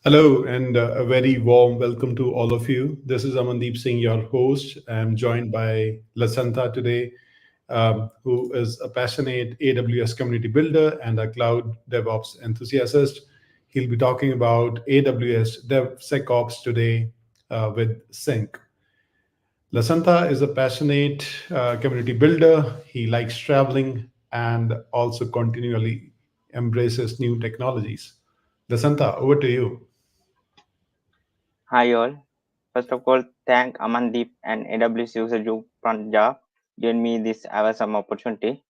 Hello, and a very warm welcome to all of you. This is Amandeep Singh, your host. I'm joined by Lasantha today, who is a passionate AWS community builder and a cloud DevOps enthusiast. He'll be talking about AWS DevSecOps today with Snyk. Lasantha is a passionate community builder. He likes traveling and also continually embraces new technologies. Lasantha, over to you. Hi all. First of all, thank Amandeep and AWS user group Punjab giving me this awesome opportunity.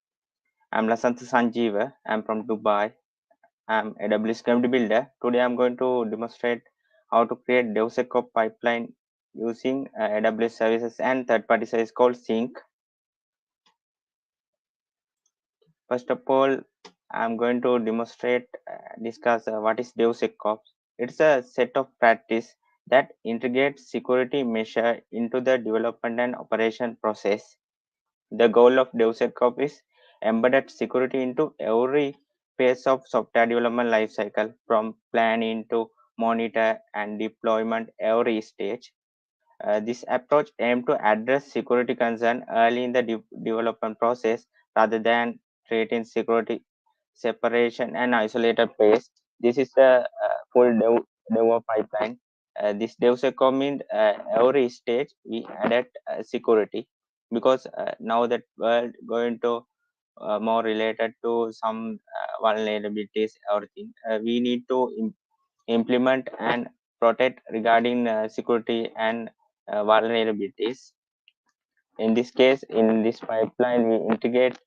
I'm Lasantha Sanjeeva. I'm from Dubai. I'm AWS community builder. Today I'm going to demonstrate how to create DevSecOps pipeline using AWS services and third-party service called Snyk. First of all, I'm going to discuss what is DevSecOps. It's a set of practice that integrates security measure into the development and operation process. The goal of DevSecOps is embedded security into every phase of software development lifecycle, from planning to monitor and deployment every stage. This approach aims to address security concern early in the development process rather than creating security separation and isolated phase. This is the full dev pipeline. This DevSecOps means every stage we added security, because now that world going to more related to some vulnerabilities, everything we need to implement and protect regarding security and vulnerabilities. In this case, in this pipeline, we integrate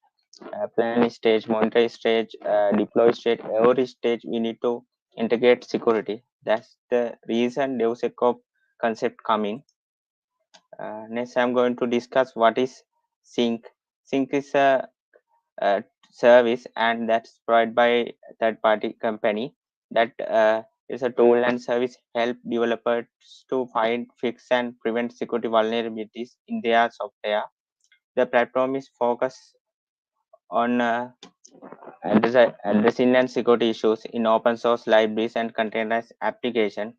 plan stage, monitor stage, deploy stage. Every stage we need to integrate security. That's the reason DevSecOps concept coming. Next, I'm going to discuss what is Snyk. Snyk is a service, and that's provided by third-party company that is a tool and service help developers to find, fix, and prevent security vulnerabilities in their software. The platform is focused on addressing and security issues in open source libraries and containerized application.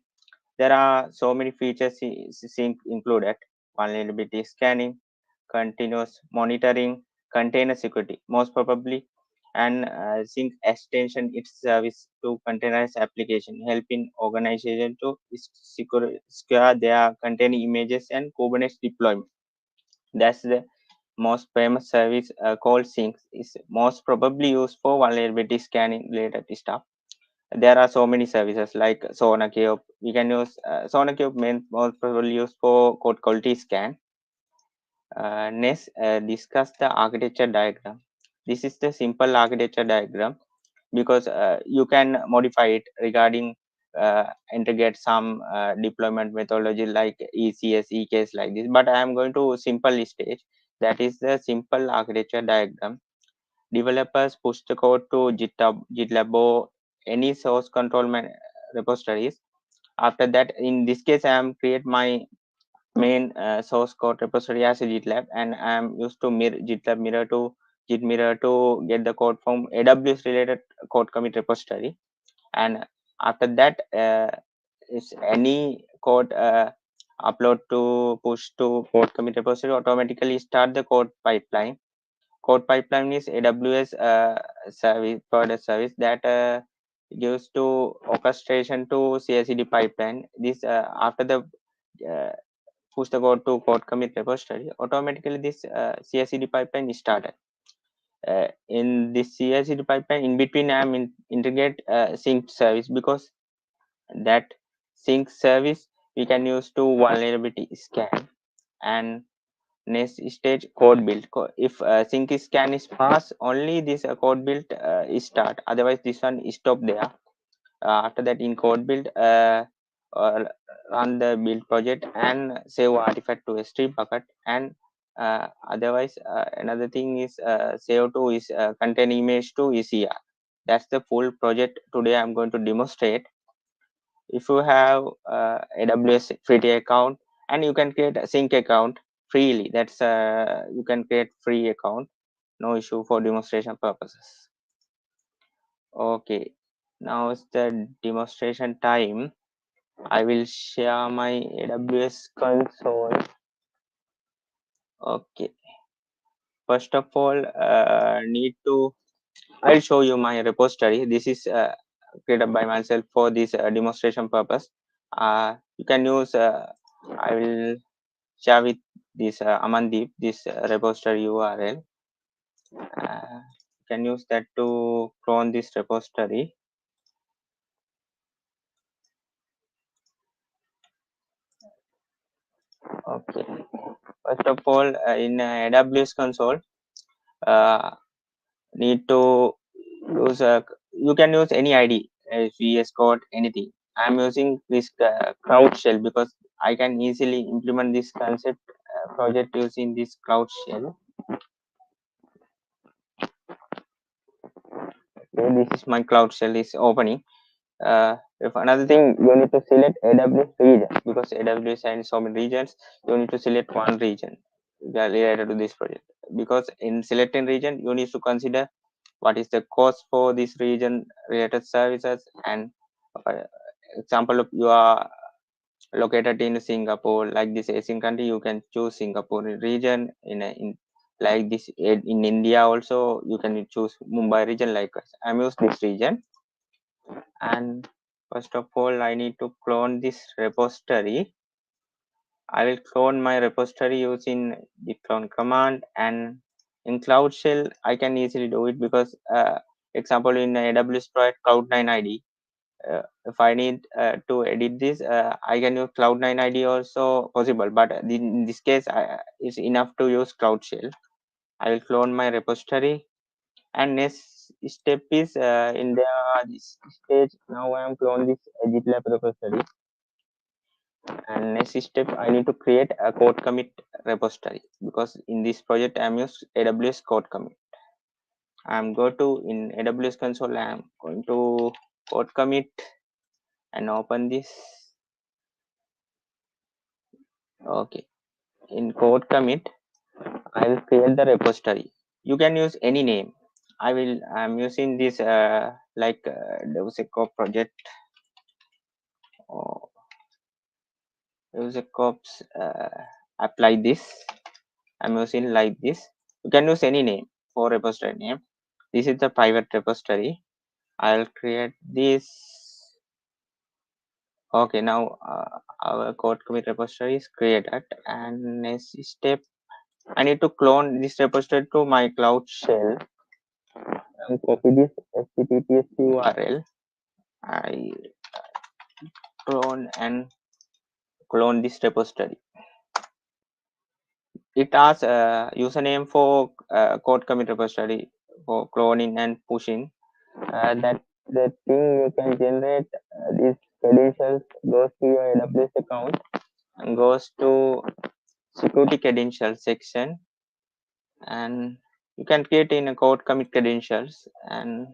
There are so many features Snyk included: vulnerability scanning, continuous monitoring, container security, most probably, and Snyk extension its service to containerized application, helping organization to secure their container images and Kubernetes deployment. That's the most famous service called Snyk. Is most probably used for vulnerability scanning related stuff. There are so many services like SonarCube. We can use SonarCube main most probably used for code quality scan. Next, discuss the architecture diagram. This is the simple architecture diagram, because you can modify it regarding integrate some deployment methodology like ECS, EKS like this. But I am going to simple stage. That is the simple architecture diagram. Developers push the code to GitLab or any source control repositories. After that, in this case, I am create my main source code repository as a GitLab, and I am used to GitLab mirror to Git mirror to get the code from AWS related code commit repository. And after that, if any code upload to push to code commit repository, automatically start the code pipeline. Code pipeline is AWS service product service that gives to orchestration to CI/CD pipeline. This after the uh, push the code to code commit repository, automatically this CI/CD pipeline is started. In this CI/CD pipeline, in between, I'm integrate Snyk service, because that Snyk service we can use to vulnerability scan. And next stage, code build. If Snyk scan is passed, only this code build is start. Otherwise, this one is stop there. After that, in code build, uh, run the build project and save artifact to S3 bucket. And otherwise, another thing is save to is contain image to ECR. That's the full project today I'm going to demonstrate. If you have AWS free account, and you can create a Snyk account freely. That's you can create free account, no issue for demonstration purposes. Okay, now it's the demonstration time. I will share my AWS console. Okay. First of all, need to. I'll show you my repository. This is created by myself for this demonstration purpose. You can use. I will share with this Amandeep this repository URL. You can use that to clone this repository. Okay. First of all, in AWS console, uh, need to use you can use any ID, VS Code, anything. I'm using this Cloud Shell because I can easily implement this concept project using this Cloud Shell. Okay, this is my Cloud Shell is opening. If another thing, you need to select AWS region because AWS has so many regions. You need to select one region related to this project, because in selecting region you need to consider what is the cost for this region related services. And uh, example, of you are located in Singapore, like this Asian country, you can choose Singapore region. In like this in India also you can choose Mumbai region. Likewise, I'm use this region. And first of all, I need to clone this repository. I will clone my repository using the clone command, and in Cloud Shell I can easily do it because example in AWS project Cloud9 ID. If I need to edit this, I can use Cloud9 ID also possible, but in this case it's enough to use Cloud Shell. I will clone my repository, and next step is in the this stage. Now I am clone this GitLab repository, and next step I need to create a code commit repository because in this project I'm use AWS code commit. I'm go to in AWS console. I'm going to code commit and open this. Okay, in code commit I will create the repository. You can use any name. I'm using this like DevSecOps project or DevSecOps apply this. I'm using like this. You can use any name for repository name. This is the private repository. I'll create this. Okay, now our code commit repository is created, and next step I need to clone this repository to my Cloud Shell and copy this HTTPS URL. I clone and clone this repository. It asks username for code commit repository for cloning and pushing. That the thing you can generate these credentials goes to your AWS account and goes to security credentials section, and you can create in a code commit credentials, and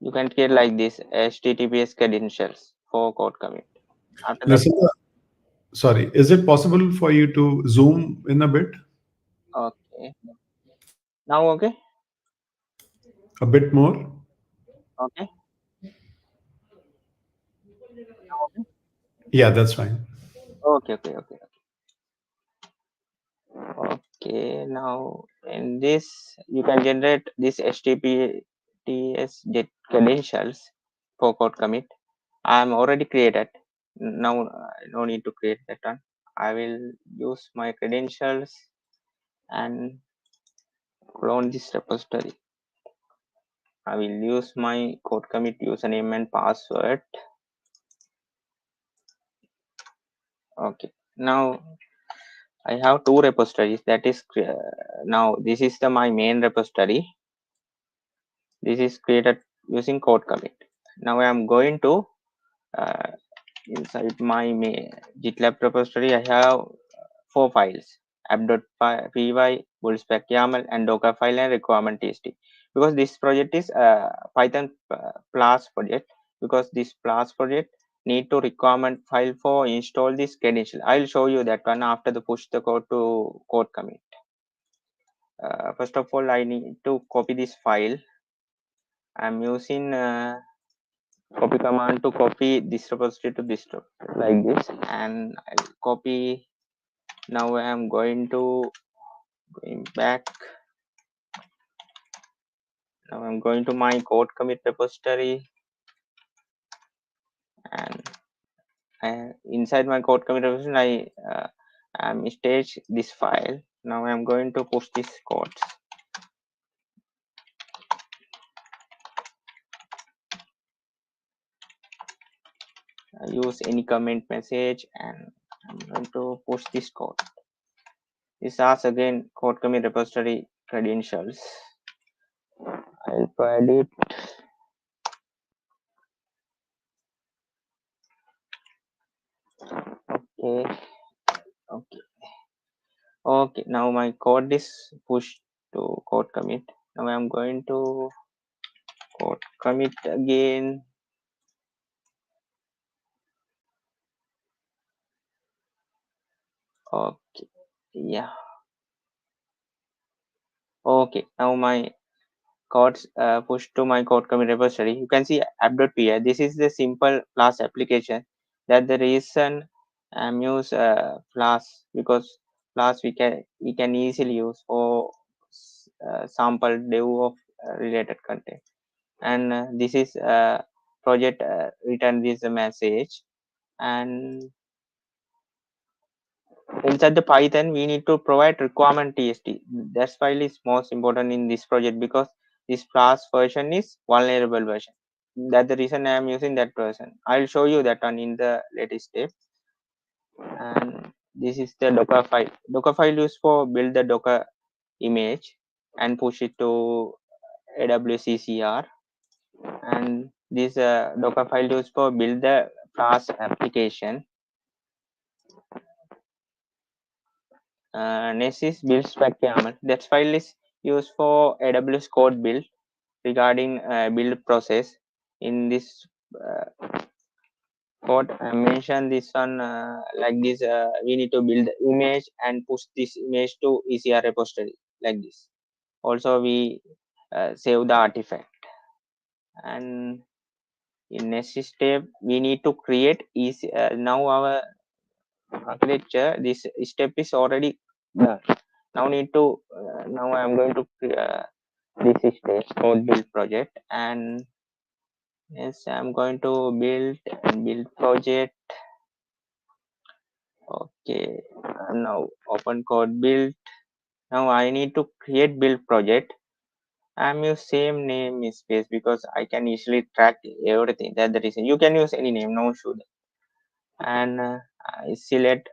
you can create like this HTTPS credentials for code commit. After that, Listen, sorry, is it possible for you to zoom in a bit, okay, now okay, a bit more? okay, okay, Yeah, that's fine. okay, okay, okay. Okay, now in this you can generate this HTTPS get credentials for code commit. I'm already created. Now no need to create that one. I will use my credentials and clone this repository. I will use my code commit username and password. Okay. Now I have two repositories. That is now this is the my main repository. This is created using code commit. Now I am going to uh, inside my GitLab repository. I have four files: app.py, bootstrap YAML, and Docker file and requirement testing. Because this project is a Python plus project. Because this plus project need to requirement file for install this credential. I'll show you that one after the push the code to code commit. First of all, I need to copy this file. I'm using copy command to copy this repository to this like this, and I'll copy. Now I am going back. Now I'm going to my code commit repository, and inside my code commit repository I stage this file. Now I'm going to push this code. I use any comment message, and I'm going to push this code. This asks again code commit repository credentials. I'll provide it. Okay. Okay, now my code is pushed to code commit. Now I'm going to code commit again. Okay, yeah. Okay, now my codes pushed to my code commit repository. You can see app.py. This is the simple Flask application. That the reason I'm use Flask, because Flask we can easily use for sample dev of related content. And this is project return this message, and inside the Python we need to provide requirement tst. That file is most important in this project because this Flask version is vulnerable version. That's the reason I am using that version. I'll show you that one in the latest step. And this is the docker file used for build the docker image and push it to AWS ECR. And this docker file used for build the Flask application. Next is build spec YAML. That file is used for AWS code build regarding build process. In this code, I mentioned this one like this. We need to build the image and push this image to ECR repository like this. Also, we save the artifact. And in next step, we need to create now our architecture. This step is already done. Now need to now I am going to this stage code build project, and yes, I'm going to build project. Okay, I'm now open code build. Now I need to create build project. I'm use same name space because I can easily track everything. That's the reason. You can use any name, no issue. And I select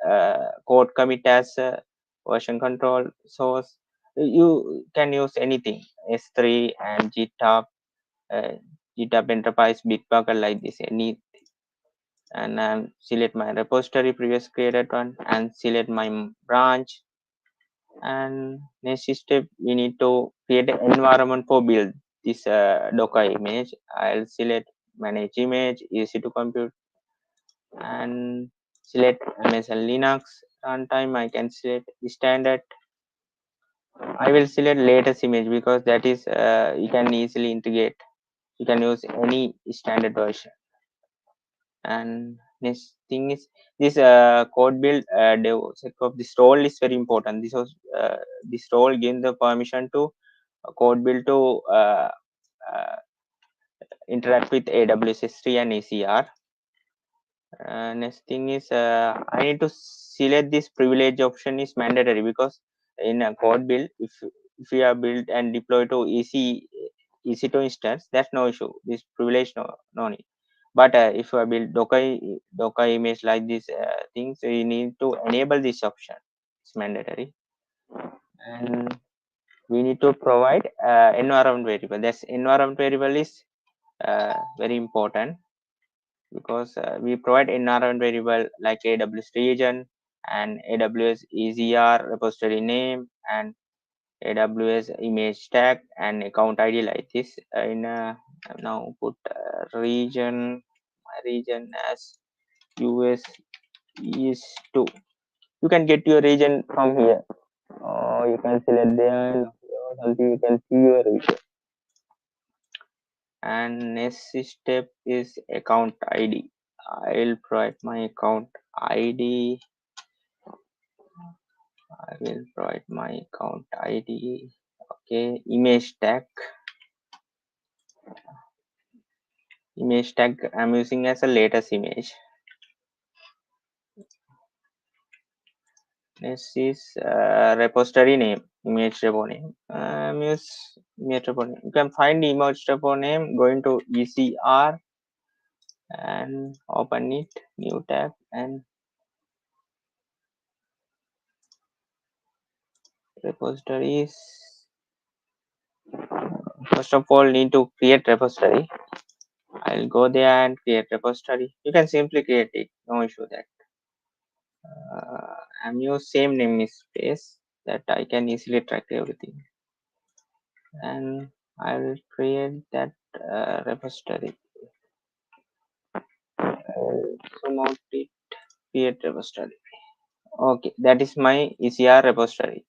code commit as version control source. You can use anything S3 and GitHub, GitHub Enterprise, Bitbucket like this, any. And select my repository previous created one and select my branch. And next step, we need to create an environment for build this Docker image. I'll select manage image, easy to compute, and select Amazon Linux runtime. I can select standard. I will select latest image because that is you can easily integrate. You can use any standard version. And next thing is this code build DevSecOps. This role is very important. This role gives the permission to code build to uh, interact with AWS S3 and ECR. Next thing is I need to select this privilege option is mandatory because in a code build, if you are built and deployed to EC2 instance, that's no issue. This privilege no need. But if you are build Docker image like this thing, so you need to enable this option. It's mandatory. And we need to provide environment variable. That's environment variable is very important because we provide environment variable like AWS region and AWS ECR repository name and AWS image tag and account ID like this. Now put region, my region as US is 2. You can get your region from here, or you can select there or something. You can see your region. and next step is account ID. I'll provide my account ID. I will provide my account ID. Okay, image tag. Image tag I'm using as a latest image. Next is repository name, image repo name. Use image repo name. You can find the image repo name, going to ECR and open it, new tab, and repositories. First of all, need to create repository. I'll go there and create repository. You can simply create it, no issue that. I'm use same namespace that I can easily track everything, and I'll create that repository. Zoom out it, create repository. Okay, that is my ECR repository.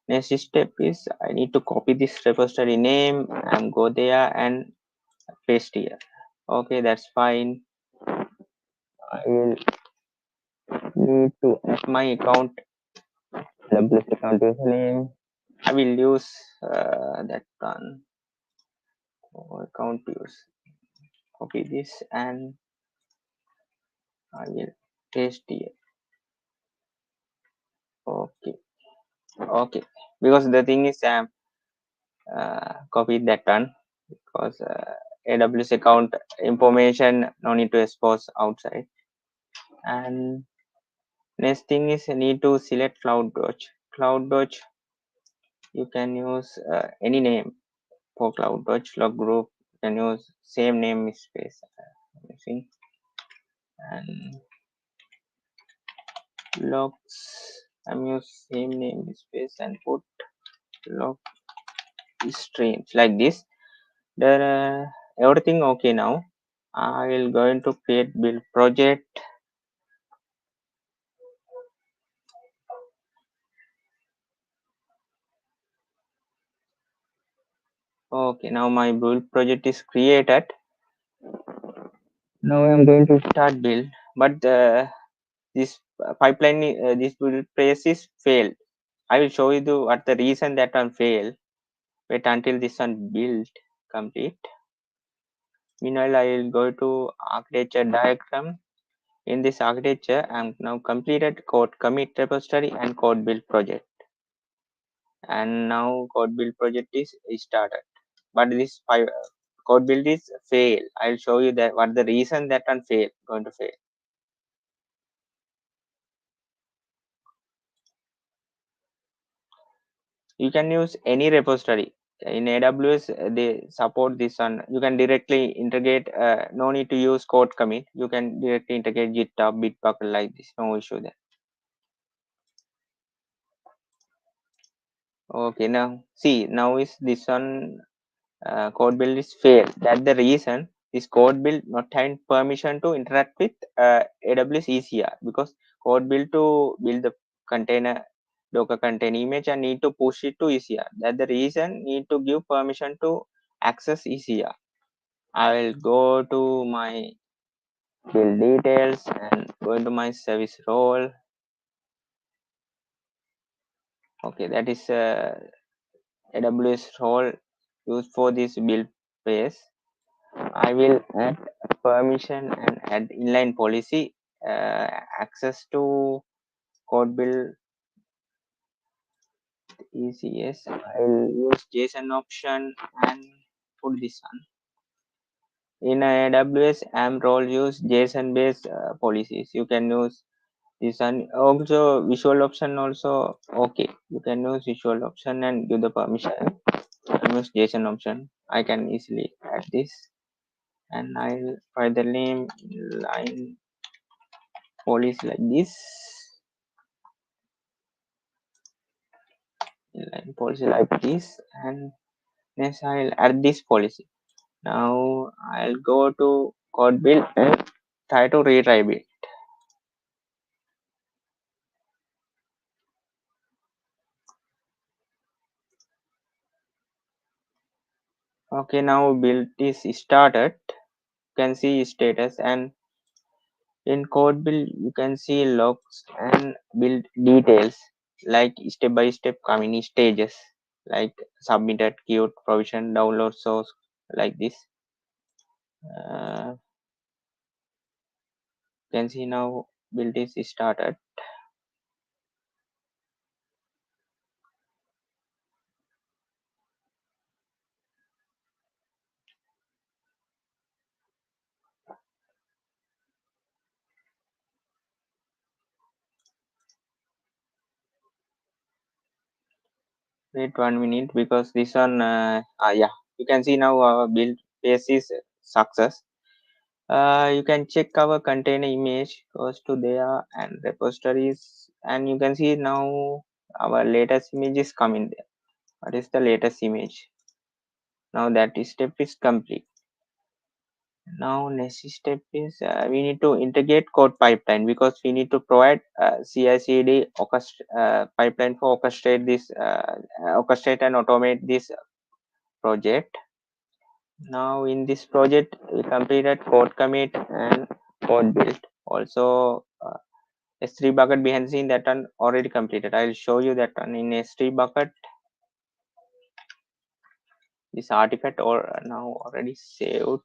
Next step is I need to copy this repository name and go there and paste here. Okay, that's fine. I will need to add my account, AWS account username. I will use that one. Account use. Copy this and I will paste here. Okay, okay. Because the thing is, I'm copied that one because AWS account information no need to expose outside. And next thing is need to select CloudWatch. CloudWatch, you can use any name for CloudWatch. Log group, you can use same name space. See, and logs, I'm use same name space and put log streams like this. There, everything okay now. I will going to create build project. Okay, now my build project is created. Now I'm going to start build, but this pipeline, this build phase is failed. I will show you what the reason that one failed. Wait until this one build complete. Meanwhile, I will go to architecture diagram. In this architecture, I'm now completed code commit repository and code build project. And now code build project is started. But this code build is fail. I'll show you that what the reason that one fail going to fail. You can use any repository in AWS. They support this one. You can directly integrate. No need to use code commit. You can directly integrate GitHub, Bitbucket like this. No issue there. Okay, now see, now is this one code build is failed. That's the reason this code build not having permission to interact with AWS ECR, because code build to build the container Docker container image and need to push it to ECR. That's the reason need to give permission to access ECR. I will go to my build details and go into my service role. Okay, that is AWS role used for this build phase. I will add permission and add inline policy, access to code build ECS. I'll use JSON option and put this one. In AWS, AMP role use JSON based policies. You can use this one. Also visual option also okay. You can use visual option and give the permission. I use JSON option. I can easily add this, and I'll write the name line policy like this. Line policy like this, and next I'll add this policy. Now I'll go to code build and try to retry it. Okay, now build is started. You can see status, and in code build you can see logs and build details like step by step coming in stages like submitted, queued, provision, download, source, like this. You can see now build is started. Wait 1 minute because this one yeah, you can see now our build phase is success. You can check our container image goes to there and repositories, and you can see now our latest image is coming there. What is the latest image? Now that step is complete. Now next step is we need to integrate code pipeline because we need to provide CI/CD pipeline for orchestrate and automate this project. Now in this project we completed code commit and code build. Also S3 bucket behind the scene, that one already completed. I'll show you that one in S3 bucket. This artifact or now already saved.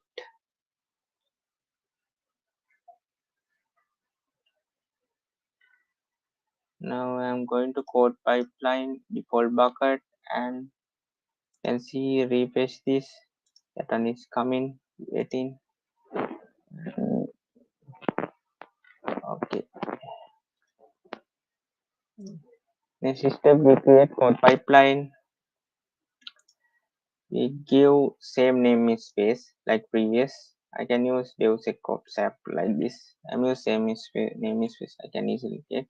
Now I'm going to code pipeline default bucket, and you can see refresh this. That one is coming. Waiting. Okay. Next step, we create code pipeline. We give same namespace like previous. I can use DevSecOps app like this. I'm use same namespace. I can easily get.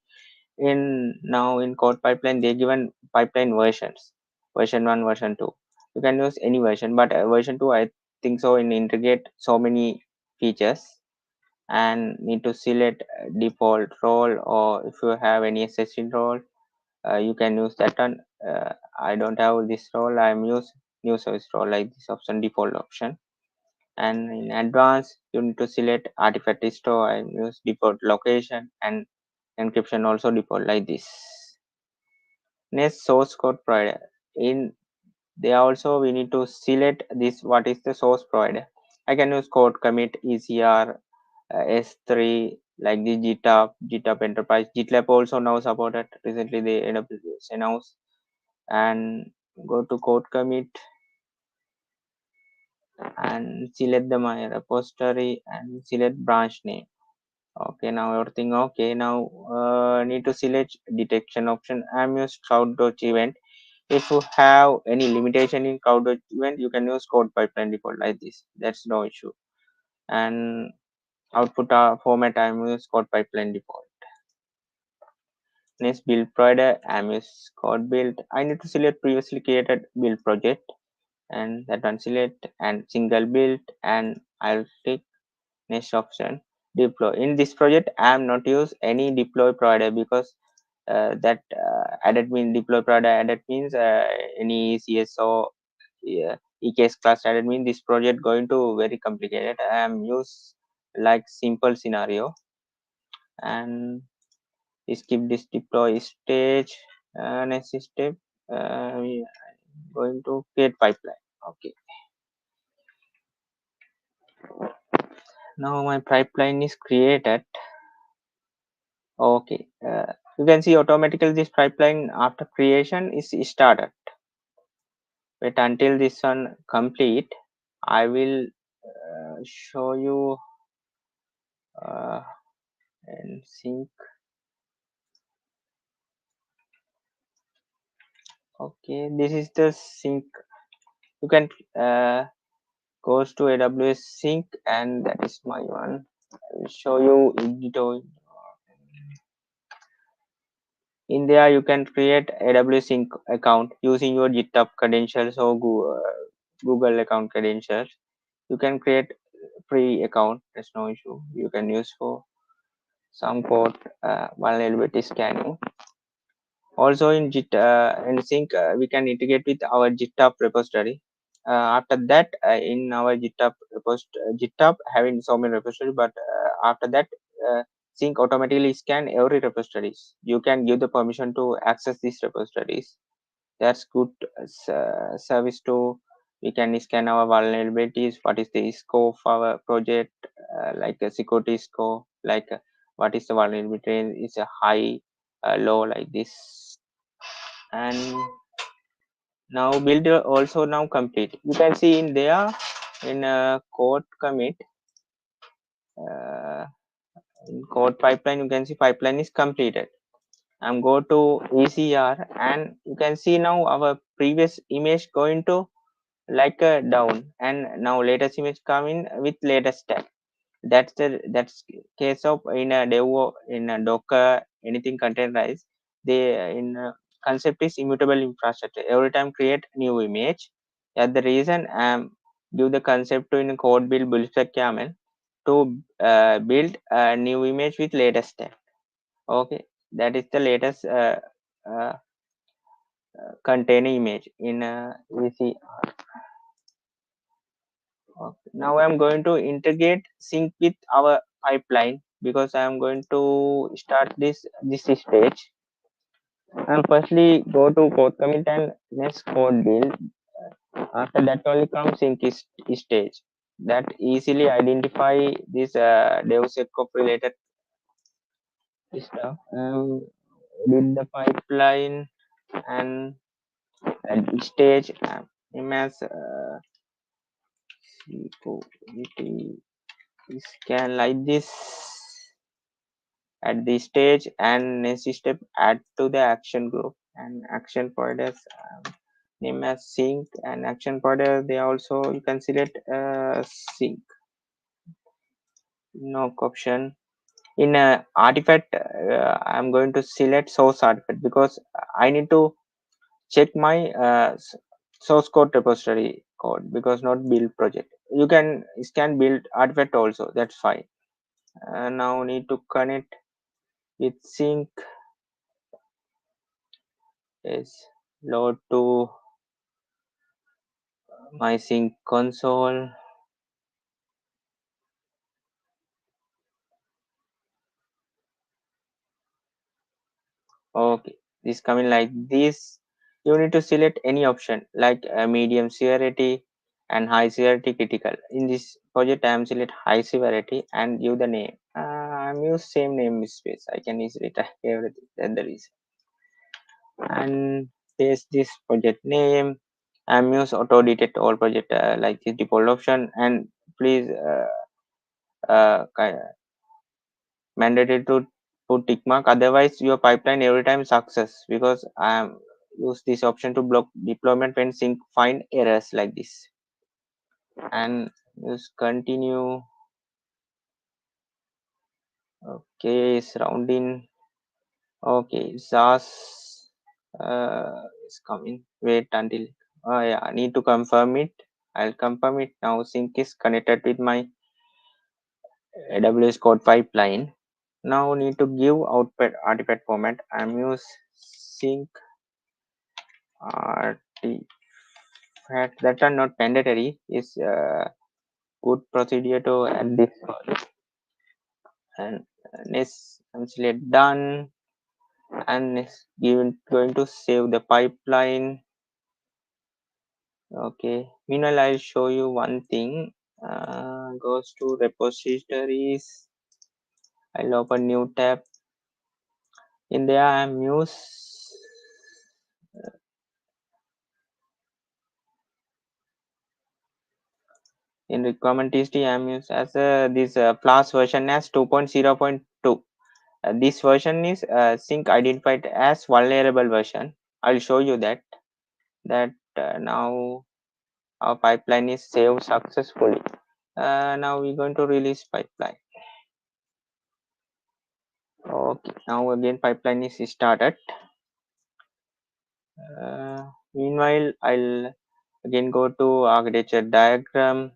In now in code pipeline, they given pipeline versions, version 1, version 2. You can use any version, but version 2 I think so in integrate so many features, and need to select default role, or if you have any session role, you can use that one. I don't have this role, I'm use new service role like this option, default option. And in advanced you need to select artifact store and use default location, and encryption also default like this. Next, source code provider. In there also we need to select this, what is the source provider. I can use code commit, ECR, S3, like the GitHub Enterprise. GitLab also now supported. Recently they AWS announced. And go to code commit and select the my repository and select branch name. Okay, now everything okay. Now need to select detection option. I'm use cloud event. If you have any limitation in cloud event, you can use code pipeline default like this. That's no issue. And output format, I'm use code pipeline default. Next, build provider, I'm use code build. I need to select previously created build project, and that one select and single build, and I'll click next option, deploy. In this project I am not use any deploy provider because that added mean deploy provider added means any CSO, yeah, EKS class added mean this project going to very complicated. I am use like simple scenario, and skip this deploy stage. Next step, we are going to create pipeline. Okay, now my pipeline is created. Okay, you can see automatically this pipeline after creation is started. Wait until this one complete. I will show you uh, and sync. Okay, this is the sync. You can goes to AWS sync, and that is my one. I will show you editor. In there you can create AWS sync account using your GitHub credentials or Google account credentials. You can create free account, there's no issue. You can use for some code vulnerability scanning. Also in Git in sync we can integrate with our GitHub repository. After that, in our GitHub having so many repositories, but after that, sync automatically scan every repositories. You can give the permission to access these repositories. That's good service too. We can scan our vulnerabilities. What is the scope of our project? Like a security score, like what is the vulnerability? Is a high, low, like this. And now build also now complete. You can see in there in code commit, uh, in code pipeline. You can see pipeline is completed. I'm go to ECR, and you can see now our previous image going to like down, and now latest image come in with latest step. That's case of in a devo, in a Docker, anything containerized. They in concept is immutable infrastructure. Every time create new image. That's the reason give the concept to in code build spec YAML to build a new image with latest step. Okay, that is the latest uh, container image in EC. Okay. Now I'm going to integrate sync with our pipeline, because I'm going to start this stage. And firstly go to code commit and next code build. After that only comes sync stage. That easily identify this DevSecOps related stuff. Did the pipeline, and at this stage as security scan like this at this stage, and next step add to the action group, and action pointers name as sync, and action pointer they also you can select sync no option. In artifact, I'm going to select source artifact, because I need to check my source code repository code, because not build project. You can scan build artifact also, that's fine. Now need to connect with sync is load to my sync console. Okay, this coming like this. You need to select any option like medium severity and high severity critical. In this project, I am select high severity and give the name. I'm use same name space. I can easily type everything. That's the reason. And paste this project name. I'm use auto detect all project like this default option, and please mandatory to put tick mark, otherwise your pipeline every time success, because I am use this option to block deployment when sync find errors like this. And use continue. Okay, surrounding. Okay, SAS is coming. Wait until yeah, I need to confirm it. I'll confirm it now. Sync is connected with my AWS code pipeline. Now need to give output artifact format. I'm use sync artifacts that are not mandatory is good procedure to add this one. And next I'm select done, and next going to save the pipeline. Okay, meanwhile I'll show you one thing. Goes to repositories. I'll open new tab. In there I'm use in requirement tst I'm use as this plus version as 2.0.2. This version is sync identified as vulnerable version. I'll show you that now our pipeline is saved successfully. Now we're going to release pipeline. Okay, now again pipeline is started. Meanwhile I'll again go to architecture diagram.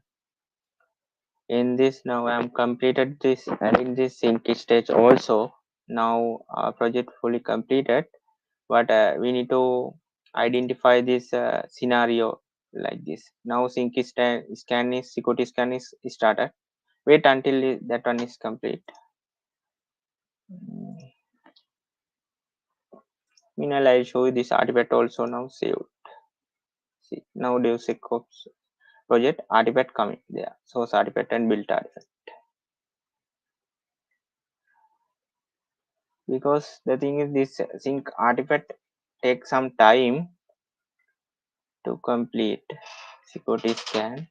In this, now I'm completed this, and in this sync stage also, now our project fully completed, but we need to identify this scenario like this. Now scan is security scan is started. Wait until that one is complete. Meanwhile, I'll show you this artifact also now saved. See, now DevSecOps project artifact coming there. Source artifact and build artifact. Because the thing is, this sync artifact takes some time to complete. Security scan.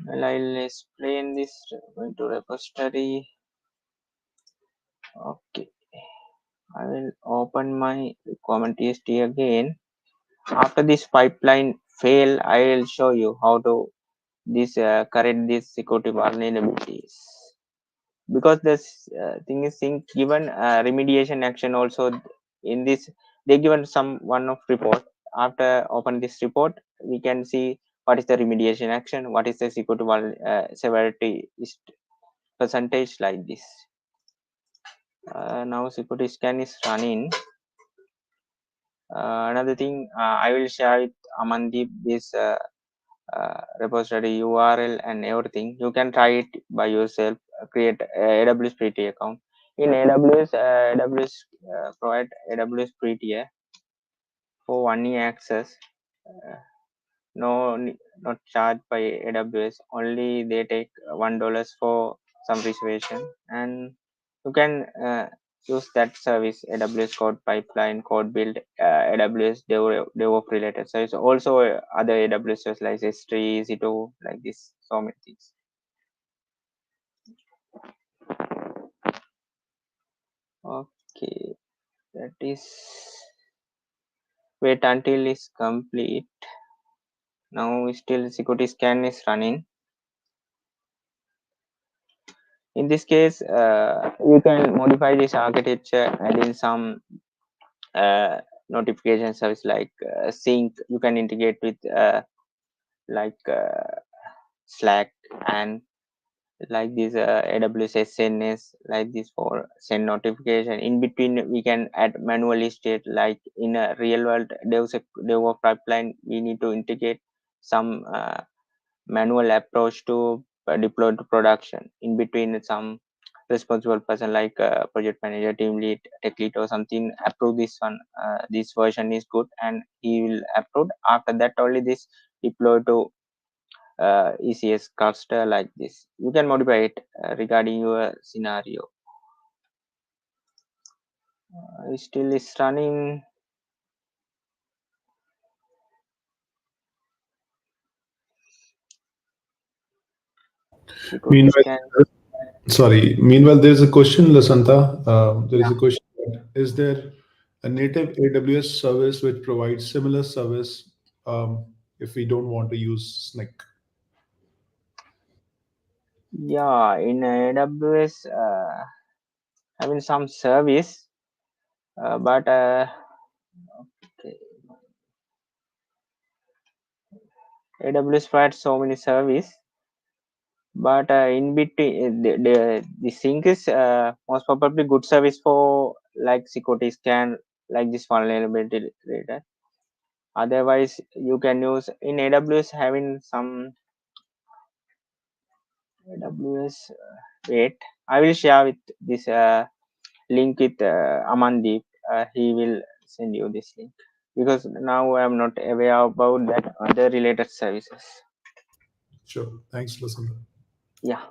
Well, I'll explain this. Going to repository. Okay, I will open my requirement tst again. After this pipeline fail, I will show you how to this correct these security vulnerabilities. Because this thing is sync given remediation action also in this, they given some one of report. After open this report, we can see what is the remediation action, what is the security severity is percentage like this. Now security scan is running. Another thing, I will share with Amandeep this repository URL and everything. You can try it by yourself. Create AWS Pretty account. In AWS, provide AWS Pretty for 1 year access. Uh, not charged by AWS. Only they take $1 for some reservation, and you can use that service. AWS code pipeline, code build, AWS DevOps related service. Also other AWS services like S3, EC2, like this. So many things. Okay, that is. Wait until it's complete. Now still security scan is running. In this case, you can modify this architecture, add in some notification service like sync. You can integrate with like Slack and like this AWS SNS, like this for send notification. In between, we can add manually state, like in a real world DevOps pipeline, we need to integrate some manual approach to deploy to production. In between, some responsible person like project manager, team lead, tech lead or something approve this one. This version is good, and he will approve. After that, only this deploy to ECS cluster like this. You can modify it regarding your scenario. It still is running. Security Meanwhile, scan. sorry. Meanwhile, there is a question, Lasantha. There is Yeah. a question. Is there a native AWS service which provides similar service if we don't want to use Snyk? Yeah, in AWS, having some service, but okay. AWS provides so many service, but in between the sync is most probably good service for like security scan, like this vulnerability radar. Otherwise, you can use in AWS having some AWS. Wait, I will share with this link with Amandeep. He will send you this link because now I am not aware about that other related services. Sure. Thanks, Lasantha. Yeah.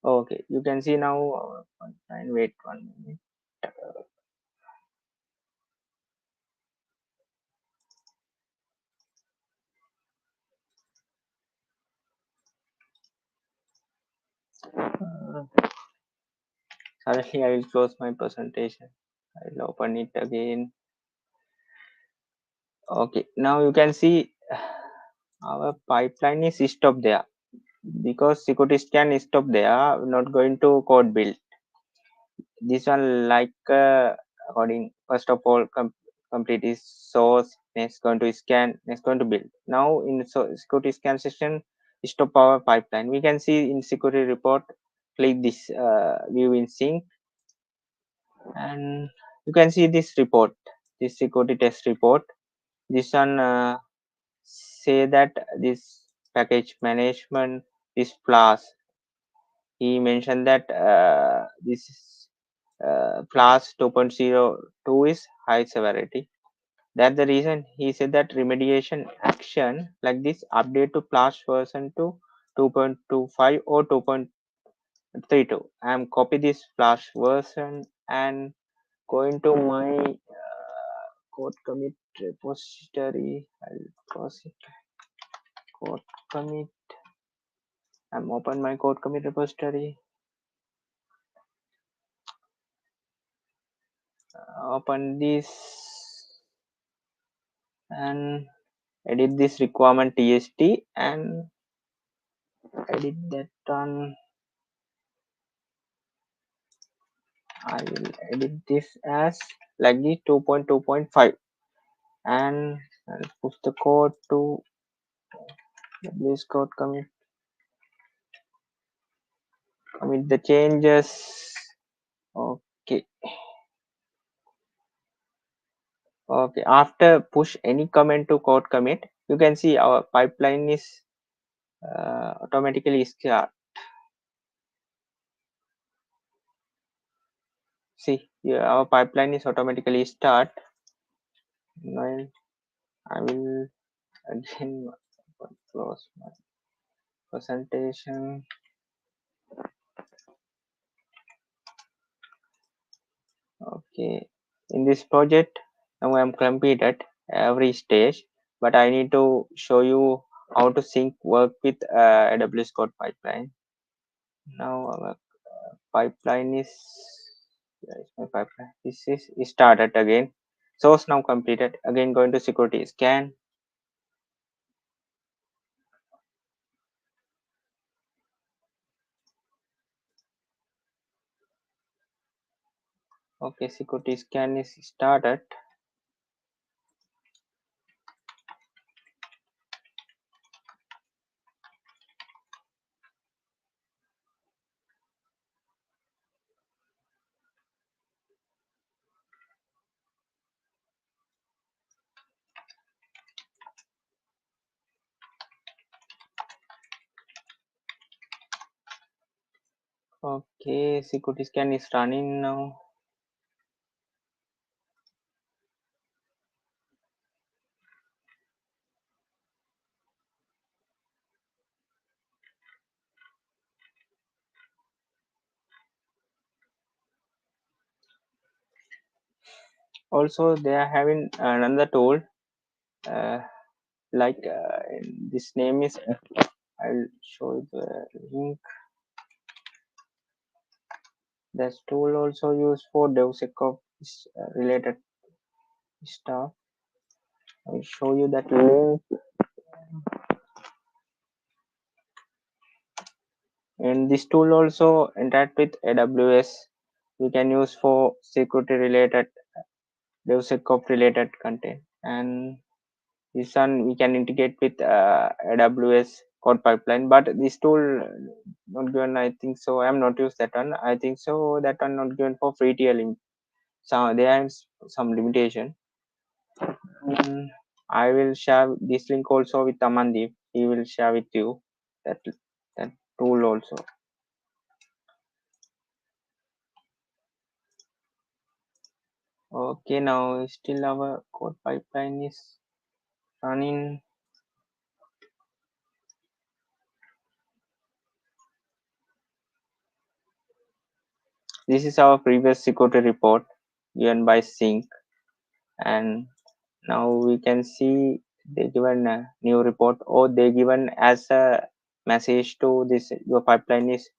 Okay, you can see now. Fine, wait 1 minute. Suddenly, I will close my presentation. I will open it again. Okay, now you can see our pipeline is stopped there because security scan is stopped there. Not going to code build. this one like according first of all complete is source, next going to scan, next going to build. Now in security scan session, stop our pipeline. We can see in security report, click this view in sync, and you can see this report, this security test report. This one say that this package management, this class, he mentioned that this class 2.02 is high severity. That's the reason he said that remediation action like this update to class version to 2.25 or 2.32. I am copy this flash version and going to my code commit repository. I'll close it. Code commit. I'm open my code commit repository. Open this and edit this requirement tst and edit that one. I will edit this as like the 2.2.5 and I'll push the code to this code commit the changes. Okay. Okay, after push any comment to code commit, you can see our pipeline is automatically start. See, yeah, our pipeline is automatically start. Now I will again close my presentation. Okay, in this project, now I am completed every stage, but I need to show you how to sync work with AWS code pipeline. Now our pipeline is, where is my pipeline? This is started again. Source now completed. Again going to security scan. Okay, security scan is started. Okay, security scan is running now. Also, they are having another tool. Like this name is. I'll show you the link. This tool also used for DevSecOps related stuff. I'll show you that link. And this tool also interact with AWS. We can use for security related, DevSecOps related content. And this one we can integrate with AWS code pipeline. But this tool not given, I think so. I'm not use that one. I think so that one not given for free tier. So there are some limitation. I will share this link also with Amandeep. He will share with you that tool also. Okay, now still our code pipeline is running. This is our previous security report given by Snyk, and now we can see they given a new report or they given as a message to this your pipeline is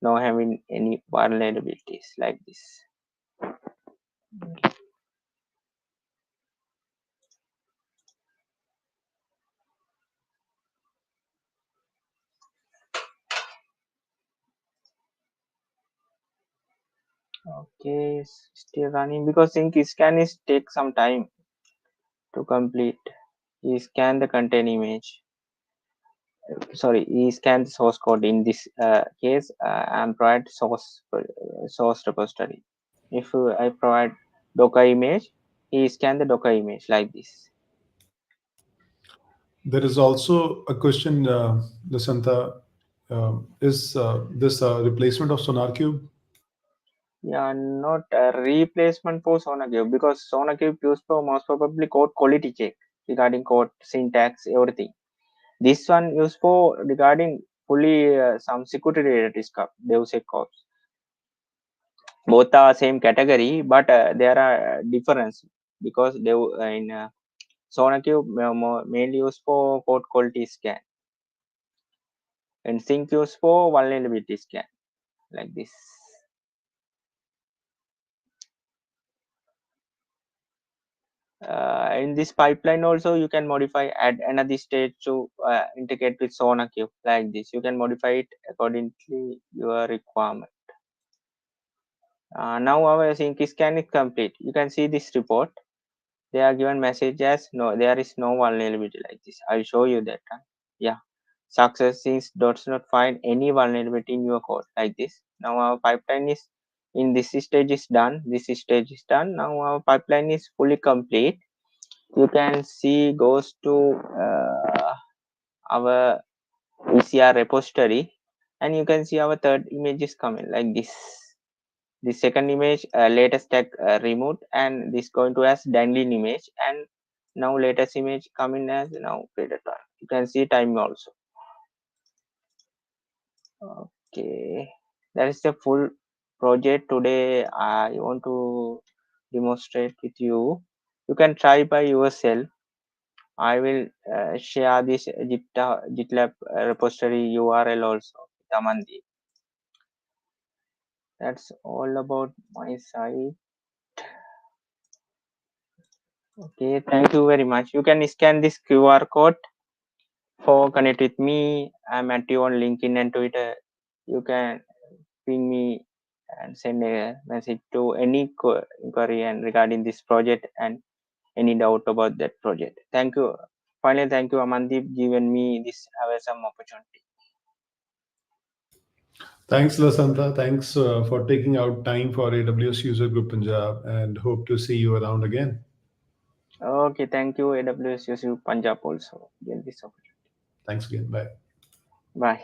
not having any vulnerabilities like this. Okay, still running because sync scan is take some time to complete. You scan the content image. Sorry, you scan the source code in this case and provide source repository. If I provide Docker image, he scan the Docker image like this. There is also a question, Lasantha, is this a replacement of SonarQube? Yeah, not a replacement for SonarQube because SonarQube used for most probably code quality check regarding code syntax, everything. This one used for regarding fully some security related stuff, DevSecOps. Both are same category, but there are difference because they in SonarQube mainly used for code quality scan and Sync used for vulnerability scan like this. In this pipeline also you can modify add another stage to integrate with SonarQube like this. You can modify it according to your requirement. Now our sync scan is complete. You can see this report. They are given message as no, there is no vulnerability like this. I'll show you that. Yeah, success is does not find any vulnerability in your code like this. Now our pipeline is in this stage is done. This stage is done. Now our pipeline is fully complete. You can see goes to our ECR repository, and you can see our third image is coming like this. The second image latest tag removed, and this going to as dangling image, and now latest image coming as now predator. You can see time also. Okay, that is the full project. Today I want to demonstrate with you. You can try by yourself. I will share this GitLab repository URL also with Amandeep. That's all about my side. Okay, thank you very much. You can scan this QR code for connect with me. I'm active on LinkedIn and Twitter. You can ping me and send a message to any inquiry and regarding this project and any doubt about that project. Thank you. Finally, thank you, Amandeep, given me this awesome opportunity. Thanks, Lasantha. Thanks for taking out time for AWS User Group Punjab, and hope to see you around again. Okay, thank you, AWS Punjab also. Get this opportunity. Thanks again. Bye. Bye.